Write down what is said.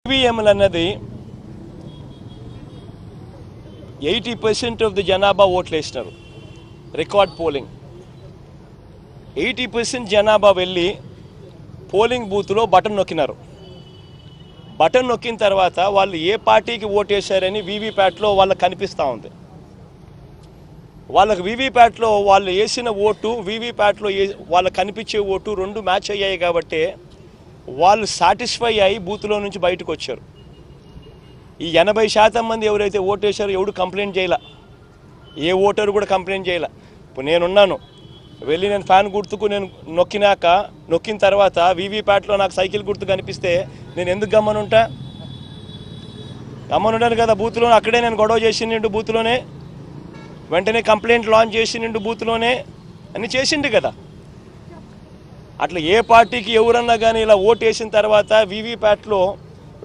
ఈవీఎంలు అన్నది 80% of the జనాభా ఓట్లు వేసినారు. రికార్డ్ పోలింగ్ 80% జనాభా వెళ్ళి పోలింగ్ బూత్లో బటన్ నొక్కినారు. బటన్ నొక్కిన తర్వాత వాళ్ళు ఏ పార్టీకి ఓటేశారని వీవీప్యాట్లో వాళ్ళకి కనిపిస్తూ ఉంది. వాళ్ళకి వీవీప్యాట్లో వాళ్ళు వేసిన ఓటు వీవీప్యాట్లో వాళ్ళకి కనిపించే ఓటు రెండు మ్యాచ్ అయ్యాయి కాబట్టి వాళ్ళు సాటిస్ఫై అయ్యి బూత్లో నుంచి బయటకు వచ్చారు. ఈ 80% మంది ఎవరైతే ఓటేశారో ఎవడు కంప్లైంట్ చేయాల, ఏ ఓటరు కూడా కంప్లైంట్ చేయాల. ఇప్పుడు నేనున్నాను, వెళ్ళి నేను ఫ్యాన్ గుర్తుకు నేను నొక్కిన తర్వాత వీవీప్యాట్లో నాకు సైకిల్ గుర్తు కనిపిస్తే నేను ఎందుకు గమ్మనుంటాను కదా. బూత్లో అక్కడే నేను గొడవ చేసిండు, బూత్లోనే వెంటనే కంప్లైంట్ లాంచ్ చేసిండు, బూత్లోనే అన్నీ చేసిండు కదా. అట్లా ఏ పార్టీకి ఎవరన్నా కానీ ఇలా ఓటు వేసిన తర్వాత వీవీప్యాట్లో